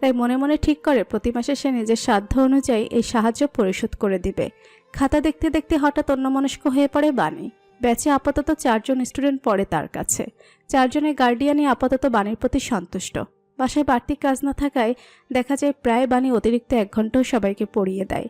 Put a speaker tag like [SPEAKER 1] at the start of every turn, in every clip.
[SPEAKER 1] তাই মনে মনে ঠিক করে প্রতি মাসে সে নিজের সাধ্য অনুযায়ী এই সাহায্য পরিশোধ করে দিবে। খাতা দেখতে দেখতে হঠাৎ অন্যমনস্ক হয়ে পড়ে বাণী। ব্যাচে আপাতত 4 জন স্টুডেন্ট পড়ে তার কাছে। 4 জনের গার্ডিয়ানই আপাতত বাণীর প্রতি সন্তুষ্ট। বাসায় বাড়তি কাজ না থাকায় দেখা যায় প্রায় বাণী অতিরিক্ত 1 ঘন্টাও সবাইকে পড়িয়ে দেয়।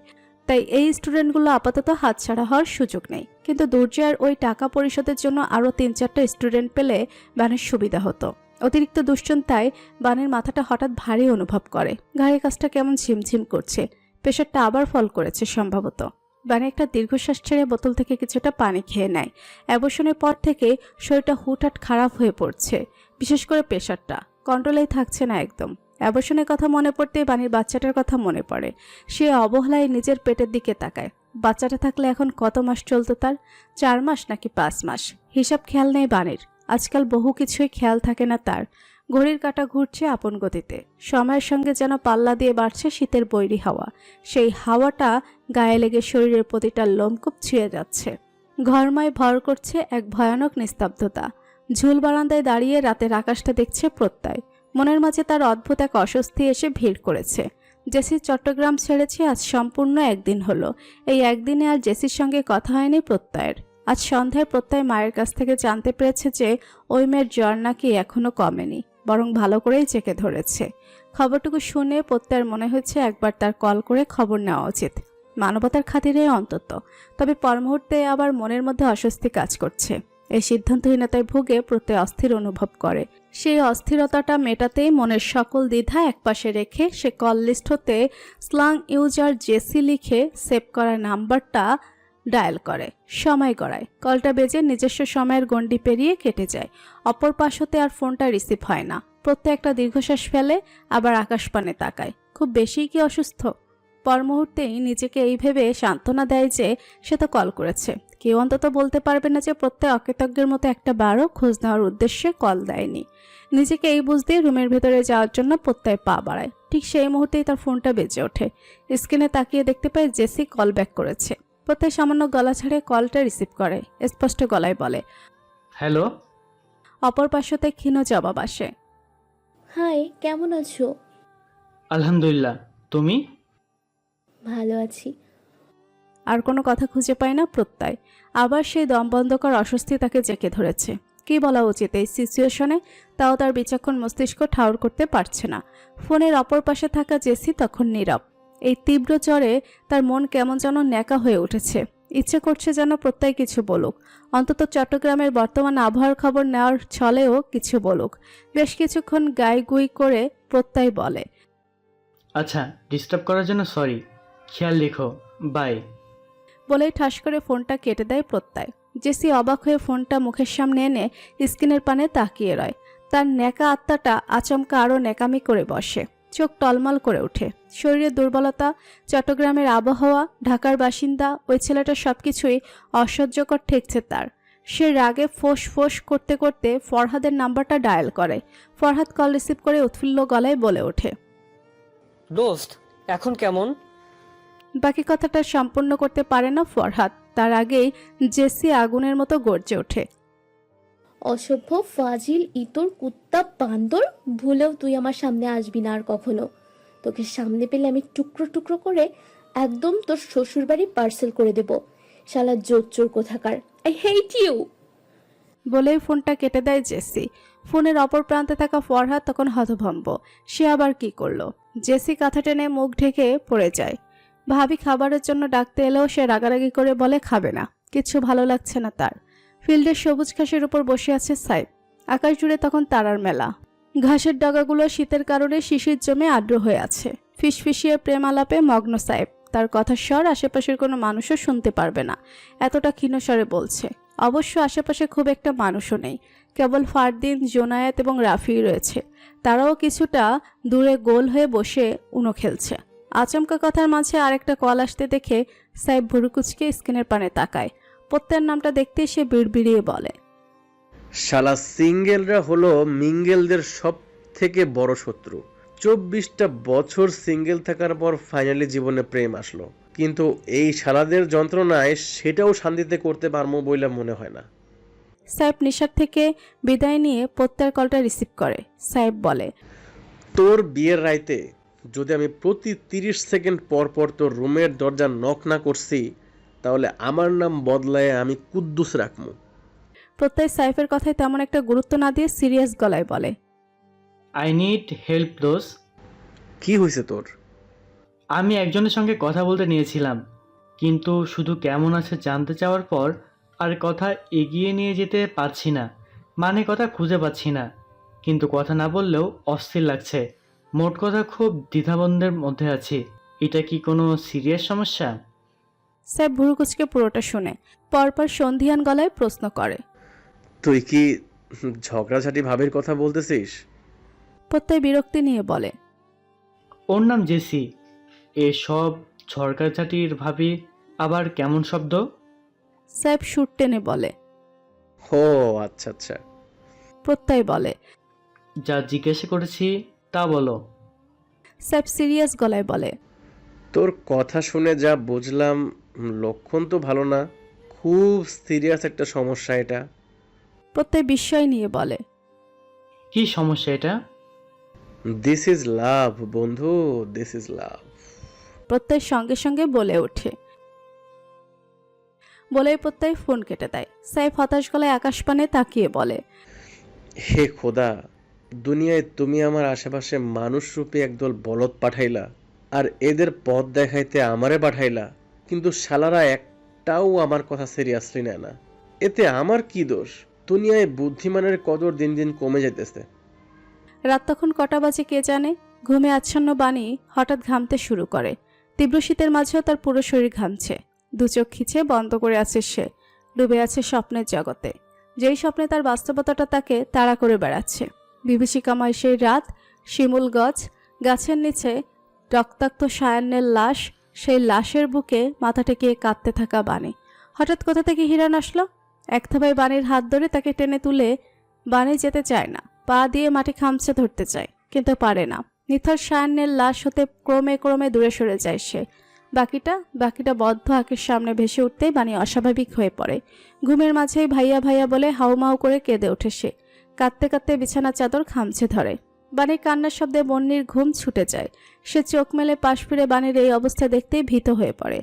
[SPEAKER 1] তাই এই স্টুডেন্টগুলো আপাতত হাতছাড়া হওয়ার সুযোগ নেই। কিন্তু দুর্জয়ের ওই টাকা পরিশোধের জন্য আরও 3-4টা স্টুডেন্ট পেলে বাণীর সুবিধা হতো। অতিরিক্ত দুশ্চিন্তায় বাণীর মাথাটা হঠাৎ ভারী অনুভব করে। ঘাড়ের কাছটা কেমন ঝিমঝিম করছে। প্রেশারটা আবার ফল করেছে সম্ভবত। বাণী একটা দীর্ঘশ্বাস ছেড়ে বোতল থেকে কিছুটা পানি খেয়ে নেয়। অ্যাবর্শনের পর থেকে শরীরটা হুটহাট খারাপ হয়ে পড়ছে। বিশেষ করে প্রেশারটা কন্ট্রোলেই থাকছে না একদম। অ্যাবর্শনের কথা মনে পড়তেই বাণীর বাচ্চাটার কথা মনে পড়ে। সে অবহেলায় নিজের পেটের দিকে তাকায়। বাচ্চাটা থাকলে এখন কত মাস চলতো তার? 4 মাস নাকি 5 মাস? হিসাব খেয়াল নেই বাণীর। আজকাল বহু কিছুই খেয়াল থাকে না তার। ঘড়ির কাঁটা ঘুরছে আপন গতিতে। সময়ের সঙ্গে যেন পাল্লা দিয়ে বাড়ছে শীতের বৈরী হাওয়া। সেই হাওয়াটা গায়ে লেগে শরীরের প্রতিটা লোমকূপ ছুঁয়ে যাচ্ছে। ঘরময় ভর করছে এক ভয়ানক নিস্তব্ধতা। ঝুল বারান্দায় দাঁড়িয়ে রাতের আকাশটা দেখছে প্রত্যয়। মনের মাঝে তার অদ্ভুত এক অস্বস্তি এসে ভিড় করেছে। জেসি চট্টগ্রাম ছেড়েছে আজ সম্পূর্ণ 1 দিন হলো। এই 1 দিনে আর জেসির সঙ্গে কথা হয়নি প্রত্যয়ের। আজ সন্ধ্যায় প্রত্যয় মায়ের কাছ থেকে জানতে পেরেছে যে ওই মেয়ের জ্বর নাকি এখনো কমেনি, বরং ভালো করেই চেকে ধরেছে। খবরটুকু শুনে প্রত্যয়ের মনে হচ্ছে একবার তার কল করে খবর নেওয়া উচিত, মানবতার খাতিরে অন্তত। তবে পর মুহূর্তে আবার মনের মধ্যে অস্বস্তি কাজ করছে। এই সিদ্ধান্তহীনতায় ভুগে প্রত্যয় অস্থির অনুভব করে। সেই অস্থিরতাটা মেটাতেই মনের সকল দ্বিধা একপাশে রেখে সে কল লিস্ট হতে স্লাং ইউজার জেসি লিখে সেভ করা নাম্বারটা ডায়াল করে। সময় গড়ায়। কলটা বেজে নিজস্ব সময়ের গণ্ডি পেরিয়ে কেটে যায়। অপর পাশ হতে আর ফোনটা রিসিভ হয় না। প্রত্যেক একটা দীর্ঘশ্বাস ফেলে, আবার আকাশপানে তাকায়। খুব বেশি কি অসুস্থ? পর মুহূর্তেই নিজেকে এই ভেবে সান্ত্বনা দেয় যে সে তো কল করেছে। কেউ অন্তত বলতে পারবে না যে প্রত্যেক অকৃতজ্ঞের মতো একটা বারও খোঁজ নেওয়ার উদ্দেশ্যে কল দেয়নি। নিজেকে এই বুঝতেই রুমের ভেতরে যাওয়ার জন্য প্রত্যয় পা বাড়ায়। ঠিক সেই মুহূর্তেই তার ফোনটা বেজে ওঠে। স্ক্রিনে তাকিয়ে দেখতে পায় জেসি কল ব্যাক করেছে। প্রত্যয় সামান্য গলা ছাড়ে কলটা রিসিভ করে। স্পষ্ট গলায় বলে,
[SPEAKER 2] হ্যালো।
[SPEAKER 1] অপর পাশতে ক্ষীণ জবাব আসে,
[SPEAKER 3] হাই, কেমন আছো?
[SPEAKER 2] আলহামদুলিল্লাহ, তুমি?
[SPEAKER 3] ভালো আছি।
[SPEAKER 1] আর কোনো কথা খুঁজে পায় না প্রত্যয়। আবার সেই দমবন্ধকর অস্বস্তি তাকে জেঁকে ধরেছে। কি বলা উচিত এই সিচুয়েশনে, তাও তার বিচক্ষণ মস্তিষ্ক ঠাউর করতে পারছে না। ফোনের অপর পাশে থাকা জেসি তখন নীরব। এই তীব্র জ্বরে তার মন কেমন যেন ন্যাকা হয়ে উঠেছে। ইচ্ছে করছে যেন প্রত্যয় কিছু বলুক, অন্তত চট্টগ্রামের বর্তমান আবহাওয়ার খবর নেওয়ার ছলেও কিছু বলুক। বেশ কিছুক্ষণ গাইগুই করে প্রত্যয় বলে,
[SPEAKER 2] আচ্ছা, ডিস্টার্ব করার জন্য সরি। খেয়াল রেখো। বাই।
[SPEAKER 1] বলেই ঠাস করে ফোনটা কেটে দেয় প্রত্যয়। জেসি অবাক হয়ে ফোনটা মুখের সামনে এনে স্ক্রিনের পানে তাকিয়ে রয়। তার ন্যাকা আত্মাটা আচমকা আরও ন্যাকামি করে বসে। চোখ টলমল করে ওঠে। শরীরের দুর্বলতা, চট্টগ্রামের আবহাওয়া, ঢাকার বাসিন্দা, ওই ছেলেটার সবকিছুই অসহ্যকর ঠেকছে তার। সে রাগে ফোঁস ফোঁস করতে করতে ফরহাদের নাম্বারটা ডায়াল করে। ফরহাদ কল রিসিভ করে উৎফুল্ল গলায় বলে ওঠে,
[SPEAKER 4] দোস্ত, এখন কেমন?
[SPEAKER 1] বাকি কথাটা সম্পূর্ণ করতে পারে না ফরহাদ। তার আগেই জেসি আগুনের মতো গর্জে ওঠে,
[SPEAKER 3] অসভ্য, ফাজিল, ইতর, কুত্তা, বান্দর, ভুলেও তুই আমার সামনে আসবি না আর কখনো। তোকে সামনে পেলে আমি টুকরো টুকরো করে একদম তোর শ্বশুর বাড়ি পার্সেল করে দেব। শালা জোচ্চোর কোথাকার। I hate you.
[SPEAKER 1] বলেই ফোনটা কেটে দেয় জেসি। ফোনের অপর প্রান্তে থাকা ফরহাদ তখন হতভম্ব। সে আবার কি করলো? জেসি কাঁথা টেনে মুখ ঢেকে পড়ে যায়। ভাবি খাবারের জন্য ডাকতে এলেও সে রাগারাগি করে বলে খাবে না। কিছু ভালো লাগছে না তার। ফিল্ডের সবুজ ঘাসের উপর বসে আছে সাইব। আকাশ জুড়ে তখন তারার মেলা। ঘাসের ডগাগুলো শীতের কারণে শিশির জমে আর্দ্র হয়ে আছে। ফিসফিসিয়ে প্রেম আলাপে মগ্ন সাইব। তার কথার স্বর আশেপাশের কোনো মানুষও শুনতে পারবে না, এতটা ক্ষীণ স্বরে বলছে। অবশ্য আশেপাশে খুব একটা মানুষও নেই। কেবল ফারদিন, জোনায়েত এবং রাফি রয়েছে। তারাও কিছুটা দূরে গোল হয়ে বসে উনো খেলছে। আচমকা কথার মাঝে আরেকটা কল আসতে দেখে সাইব ভুরুকুচকে স্ক্রিনের পানে তাকায়। প্রত্যয়ের নামটা দেখতেই সে বিড়বিড়িয়ে বলে,
[SPEAKER 5] শালা সিঙ্গেলরা হলো মিঙ্গেলদের সব থেকে বড় শত্রু। 24টা বছর সিঙ্গেল থাকার পর ফাইনালি জীবনে প্রেম আসলো, কিন্তু এই শালাদের যন্ত্রণায় সেটাও শান্তিতে করতে পারবো বলে মনে হয় না।
[SPEAKER 1] সাইব নিশার থেকে বিদায় নিয়ে প্রত্যয়ের কলটা রিসিভ করে। সাইব বলে,
[SPEAKER 5] তোর বিয়ের রাইতে যদি আমি প্রতি 30 সেকেন্ড পর পর তোর রুমের দরজা নক না করছি, তাহলে আমার নাম বদলায় আমি কুদ্দুস রাখমু।
[SPEAKER 1] প্রত্যয় সাইফের কথায় তেমন একটা গুরুত্ব না দিয়ে সিরিয়াস গলায় বলে,
[SPEAKER 2] আই নিড হেল্প দোস।
[SPEAKER 5] কি হয়েছে তোর?
[SPEAKER 2] আমি একজনের সঙ্গে কথা বলতে নিয়েছিলাম, কিন্তু শুধু কেমন আছে জানতে চাওয়ার পর আর কথা এগিয়ে নিয়ে যেতে পারছি না। মানে কথা খুঁজে পাচ্ছি না, কিন্তু কথা না বললেও অস্থির লাগছে। মোট কথা খুব দ্বিধাদ্বন্দ্বের মধ্যে আছি। এটা কি কোনো সিরিয়াস সমস্যা?
[SPEAKER 1] সাইফ ভুরু কুচকে পুরোটা শুনে পরপর সন্ধিয়ান গলায় প্রশ্ন করে।
[SPEAKER 5] তুই কি ঝগড়াঝাটি ভাবের কথা বলতেছিস?
[SPEAKER 1] প্রত্যয় বিরক্তি নিয়ে বলে,
[SPEAKER 2] ওর নাম জেসি। এসব ঝড়কাঝাটির ভাবি আবার কেমন শব্দ?
[SPEAKER 1] সাইফ সুর টেনে বলে।
[SPEAKER 5] ও আচ্ছা আচ্ছা।
[SPEAKER 1] প্রত্যয় বলে,
[SPEAKER 2] যা জিজ্ঞাসা করেছি তা বলো।
[SPEAKER 1] সাইফ সিরিয়াস গলায় বলে,
[SPEAKER 5] তোর কথা শুনে যা বুঝলাম, লক্ষণ তো ভালো না। খুব সিরিয়াস একটা সমস্যা এটা।
[SPEAKER 1] প্রত্যয় বিস্ময় নিয়ে বলে,
[SPEAKER 2] কি সমস্যা এটা?
[SPEAKER 5] দিস ইজ লাভ বন্ধু, দিস ইজ লাভ।
[SPEAKER 1] প্রত্যয় সঙ্গে সঙ্গে বলে ওঠে। বলেই প্রত্যয় ফোন কেটে দেয়। সাইফ হতাশ গলায় আকাশপানে তাকিয়ে বলে,
[SPEAKER 5] হে খোদা, দুনিয়ায় তুমি আমার আশেপাশে মানুষরূপী একদল বলদ পাঠাইলা, আর এদের পথ দেখাইতে আমারে পাঠাইলা, কিন্তু শালারা একটাও আমার কথা সিরিয়াসলি নেয় না। এতে আমার কি দোষ? দুনিয়ায় বুদ্ধিমানের কদর দিন দিন কমে যাইতেছে।
[SPEAKER 1] রাত তখন কটা বাজে কে জানে। ঘুমে আচ্ছন্ন বাণী হঠাৎ ঘামতে শুরু করে। তীব্র শীতের মাঝেও তার পুরো শরীর ঘামছে। দু চোখ খিচে বন্ধ করে আছে সে, ডুবে আছে স্বপ্নের জগতে। যেই স্বপ্নে তার বাস্তবতাটা তাকে তাড়া করে বেড়াচ্ছে। বিভীষিকাময় সেই রাত, শিমুল গাছ, গাছের নিচে রক্তাক্ত সায়ান্নের লাশ, সেই লাশের বুকে মাথা টেকিয়ে কাঁদতে থাকা বাণী। হঠাৎ কোথা থেকে হিরণ আসলো। এক থাবায় বাণীর হাত ধরে তাকে টেনে তুলে বাণী যেতে চায় না, পা দিয়ে মাটি খামচে ধরতে চায়, কিন্তু পারে না। নিথর সায়ান্নের লাশ হতে ক্রমে ক্রমে দূরে সরে যায় সে। বাকিটা বদ্ধ আঁখের সামনে ভেসে উঠতেই বাণী অস্বাভাবিক হয়ে পড়ে। ঘুমের মাঝেই ভাইয়া ভাইয়া বলে হাউমাউ করে কেঁদে ওঠে সে। কাঁদতে কাঁদতে বিছানার চাদর খামচে ধরে। বাণীর কান্নার শব্দে বন্যির ঘুম ছুটে যায়। সে চোখ মেলে পাশ ফিরে বাণীর এই অবস্থা দেখতেই ভীত হয়ে পড়ে।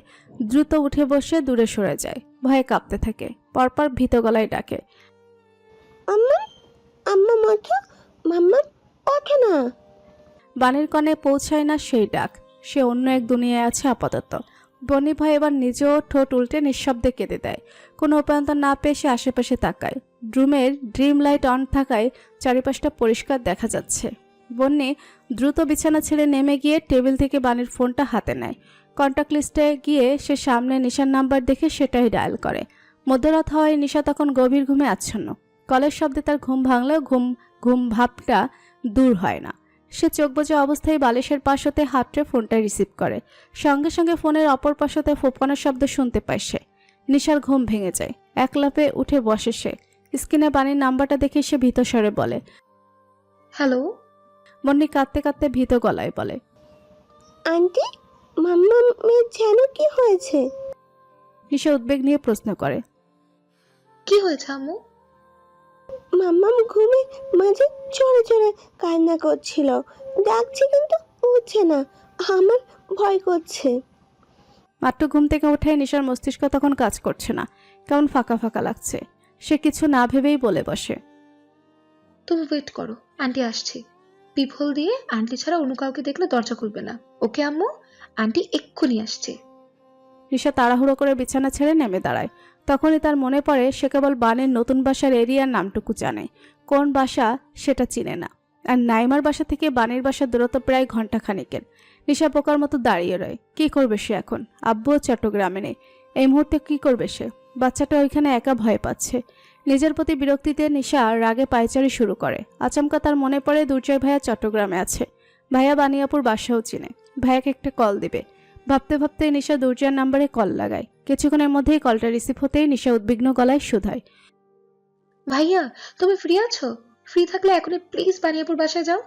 [SPEAKER 1] দ্রুত উঠে বসে দূরে সরে যায়। ভয়ে কাঁপতে থাকে। পরপর ভীত গলায় ডাকে,
[SPEAKER 3] আম্মা, আম্মা মাথা, মাম্মা ওঠে না।
[SPEAKER 1] বাণীর কনে পৌঁছায় না সেই ডাক। সে অন্য এক দুনিয়ায় আছে আপাতত। বনি ভয় এবার নিজেও ঠোঁট উল্টে নিঃশব্দে কেঁদে দেয়। কোনো উপায়ন্তর না পেয়ে সে আশেপাশে তাকায়। রুমের ড্রিম লাইট অন থাকায় চারিপাশটা পরিষ্কার দেখা যাচ্ছে। বন্যি দ্রুত বিছানা ছেড়ে নেমে গিয়ে টেবিল থেকে বাণীর ফোনটা হাতে নেয়। কন্ট্যাক্ট লিস্টে গিয়ে সে সামনে নিশার নাম্বার দেখে সেটাই ডায়াল করে। মধ্যরাত হওয়ায় নিশা তখন গভীর ঘুমে আচ্ছন্ন। কলের শব্দে তার ঘুম ভাঙলেও ঘুম ভাবটা দূর হয় না। সে চোখ বোঝা অবস্থায় বালিশের পাশ হতে হাতড়ে ফোনটা রিসিভ করে। সঙ্গে সঙ্গে ফোনের অপর পাশ হতে ফোঁপানোর শব্দ শুনতে পায় সে। নিশার ঘুম ভেঙে যায়। এক লাফে উঠে বসে সে। স্ক্রিনে বাণীর নাম্বারটা দেখে সে ভীত স্বরে বলে,
[SPEAKER 6] হ্যালো।
[SPEAKER 1] বন্যি কাঁদতে কাঁদতে ভীত গলায় বলে,
[SPEAKER 3] আন্টি, মাম্মা মেয়ে যেন কি হয়েছে?
[SPEAKER 1] নিশা উদ্বেগ নিয়ে প্রশ্ন করে,
[SPEAKER 6] কি হয়েছে আম্মু?
[SPEAKER 3] মাম্মাম ঘুমে মাঝে চড়ে চড়ে কান্না করছিল, ডাকছি কিন্তু উঠছে না, আমার ভয় করছে।
[SPEAKER 1] মাত্র ঘুম থেকে ওঠায় নিশার মস্তিষ্ক তখন কাজ করছে না, কেমন ফাঁকা ফাঁকা লাগছে। সে কিছু না ভেবেই বলে বসে,
[SPEAKER 6] তুমি ওয়েট করো, আন্টি আসছি। পিপল দিয়ে আন্টি ছাড়া অন্য কাউকে দেখলে দরজা খুলবে না, ওকে আম্মু? আন্টি এক্ষুনি আসছে।
[SPEAKER 1] নিশা তাড়াহুড়ো করে বিছানা ছেড়ে নেমে দাঁড়ায়। তখনই তার মনে পড়ে সে কেবল বানের নতুন বাসার এরিয়ার নামটুকু জানে, কোন বাসা সেটা চিনে না। আর নাইমার বাসা থেকে বানের বাসার দূরত্ব প্রায় ঘন্টাখানিকের। নিশা পোকার মতো দাঁড়িয়ে রয়। কি করবে সে এখন? আব্বুও চট্টগ্রামে নেই। এই মুহূর্তে কি করবে সে? বাচ্চাটা ওইখানে একা ভয় পাচ্ছে। নিজের প্রতি বিরক্তিতে নিশা রাগে পায়চারি শুরু করে। আচমকা তার মনে পড়ে দুর্জয় ভাইয়া চট্টগ্রামে আছে। ভাইয়া বানিয়াপুর বাসাও চিনে। ভাইয়াকে একটা কল দিবে। ভাবতে ভাবতে নিশা দুর্জয়ের নাম্বারে কল লাগায়। কিছুক্ষণের মধ্যেই কলটা রিসিভ হতেই নিশা উদ্বিগ্ন গলায় শুধায়,
[SPEAKER 6] ভাইয়া, তুমি ফ্রি আছো? ফ্রি থাকলে এখনই প্লিজ বানিয়াপুর বাসায় যাও।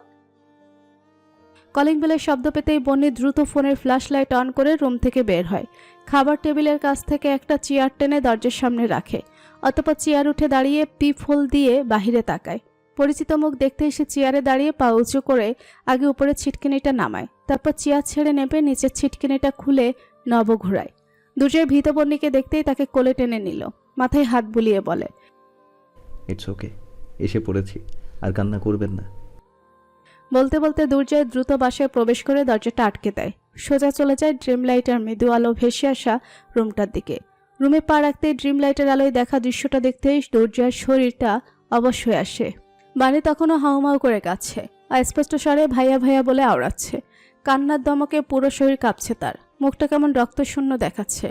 [SPEAKER 1] কলিং বেলের শব্দ পেতেই বন্যি দ্রুত ফোনের ফ্ল্যাশ লাইট অন করে রুম থেকে বের হয়। খাবার টেবিলের কাছ থেকে একটা চেয়ার টেনে দরজার সামনে রাখে। অতঃপর চেয়ার উঠে দাঁড়িয়ে পিপ হোল দিয়ে বাহিরে তাকায়। পরিচিত মুখ দেখতে এসে চেয়ারে দাঁড়িয়ে পা উঁচু করে আগে উপরে ছিটকিনিটা নামায়। তারপর চেয়ার ছেড়ে নেবে নিচের ছিটকিনিটা খুলে নব ঘোরায়। দুর্জয় ভীত বন্নিকে দেখতেই তাকে কোলে টেনে নিল, মাথায় হাত বুলিয়ে বলে,
[SPEAKER 7] ইটস ওকে, এসে পড়েছি, আর কান্না করবেন না।
[SPEAKER 1] বলতে বলতে দুর্জয় দ্রুত বাসায় প্রবেশ করে দরজাটা আটকে দেয়। সোজা চলে যায় ড্রিম লাইটার মৃদু আলো ভেসে আসা রুমটার দিকে। রুমে পা রাখতেই ড্রিম লাইটের আলোয় দেখা দৃশ্যটা দেখতেই দুর্জয়ের শরীরটা অবশ হয়ে আসে। বাণী তখনও হাউমাউ করে কাঁদছে, অস্পষ্ট স্বরে ভাইয়া ভাইয়া বলে আওড়াচ্ছে। কান্নার দমকে পুরো শরীর কাঁপছে তার, মুখটা কেমন রক্তশূন্য দেখাচ্ছে।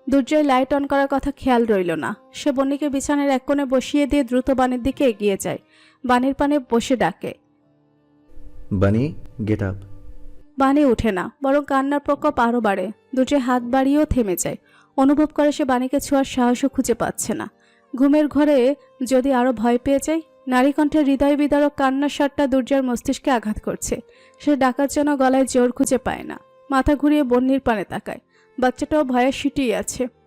[SPEAKER 1] দুর্জয় লাইট অন করার কথা খেয়াল রইল না। সে বন্নিকে বিছানার এক কোণে বসিয়ে দিয়ে দ্রুত বাণীর দিকে এগিয়ে যায়। বাণীর পানে বসে ডাকে,
[SPEAKER 7] বানি, গেট আপ।
[SPEAKER 1] বাণী উঠে না, বরং কান্নার প্রকোপ আরও বাড়ে। দুর্জয় হাত বাড়িয়েও থেমে যায়। অনুভব করে সে বাণীকে ছোঁয়ার সাহসও খুঁজে পাচ্ছে না। ঘুমের ঘরে যদি আরো ভয় পেয়ে যায়। নারীকণ্ঠের হৃদয় বিদারক কান্নার স্বরটা দুর্জয়ের মস্তিষ্কে আঘাত করছে। সে ডাকার জন্য গলায় জোর খুঁজে পায় না। মাথা ঘুরিয়ে বন্নির পানে তাকায়। বাচ্চাটাও ভয়ে সিটিয়ে আছে।